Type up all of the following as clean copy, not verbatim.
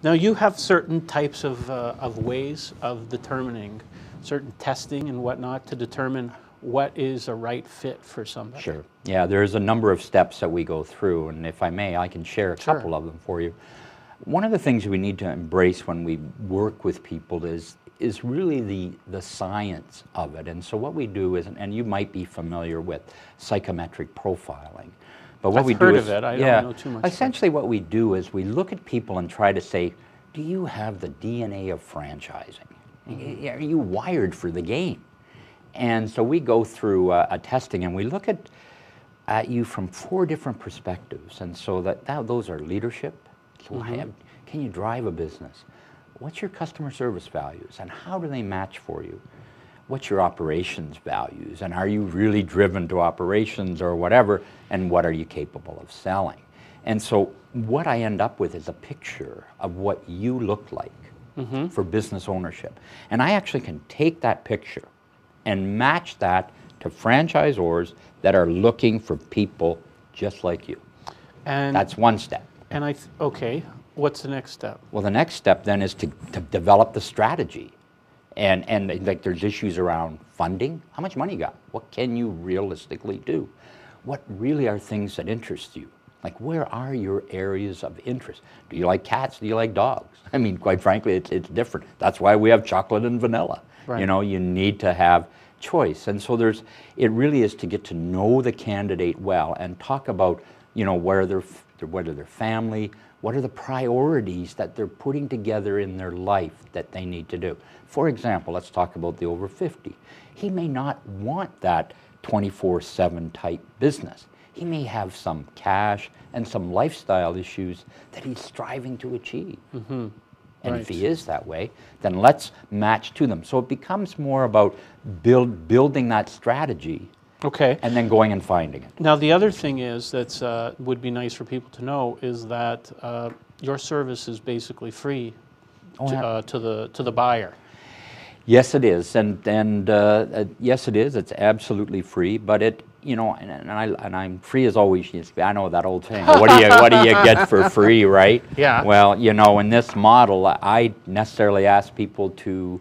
Now you have certain types of ways of determining certain testing and whatnot to determine what is a right fit for somebody. Sure. Yeah, there's a number of steps that we go through, and if I may, I can share a couple of them for you. One of the things we need to embrace when we work with people is really the science of it. And so what we do is, and you might be familiar with psychometric profiling. But what I've we heard do of it. I don't know too much. Essentially what we do is we look at people and try to say, do you have the DNA of franchising? Are you wired for the game? And so we go through a testing and we look at you from 4 different perspectives. And so those are leadership. So can you drive a business? What's your customer service values and how do they match for you? What's your operations values and are you really driven to operations or whatever, and what are you capable of selling? And so what I end up with is a picture of what you look like for business ownership. And I actually can take that picture and match that to franchisors that are looking for people just like you. And that's one step. And okay, what's the next step? Well, the next step then is to develop the strategy. And like there's issues around funding. How much money you got? What can you realistically do? What really are things that interest you? Like, where are your areas of interest? Do you like cats? Do you like dogs? I mean, quite frankly, it's different. That's why we have chocolate and vanilla. Right. You know, you need to have choice. And so it really is to get to know the candidate well and talk about, you know, what are their family, what are the priorities that they're putting together in their life that they need to do. For example, let's talk about the over 50. He may not want that 24/7 type business. He may have some cash and some lifestyle issues that he's striving to achieve. And if he is that way, then let's match to them. So it becomes more about building that strategy. Okay. And then going and finding it. Now the other thing is that would be nice for people to know is that your service is basically free to the buyer. Yes, it is, and yes, it is. It's absolutely free, but it, you know, and I'm free as always. I know that old saying. What do you get for free, right? Yeah. Well, you know, in this model, I necessarily ask people to.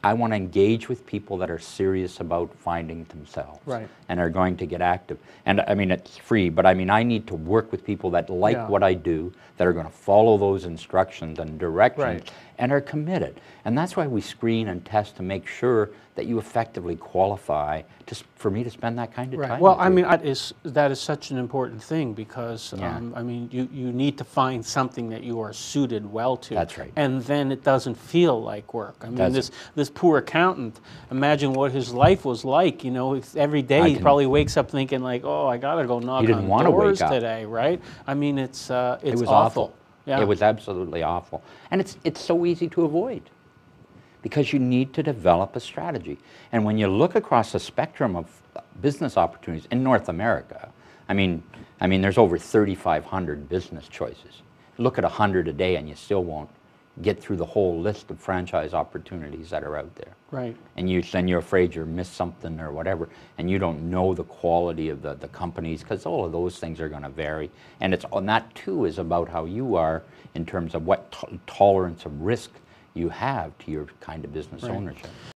I want to engage with people that are serious about finding themselves and are going to get active. And I mean, it's free, but I mean, I need to work with people that like what I do, that are going to follow those instructions and directions and are committed. And that's why we screen and test to make sure that you effectively qualify for me to spend that kind of time. Well, I mean, that is such an important thing because, I mean, you need to find something that you are suited well to. That's right. And then it doesn't feel like work. I mean, this poor accountant, imagine what his life was like, you know, every day he probably wakes up thinking like, oh, I got to go knock on doors today, right? I mean, it was awful. Yeah. It was absolutely awful. And it's so easy to avoid because you need to develop a strategy. And when you look across the spectrum of business opportunities in North America, I mean, there's over 3,500 business choices. Look at 100 a day and you still won't get through the whole list of franchise opportunities that are out there. Right. And then you're afraid you'll miss something or whatever, and you don't know the quality of the companies because all of those things are going to vary. And that too is about how you are in terms of what tolerance of risk you have to your kind of business ownership.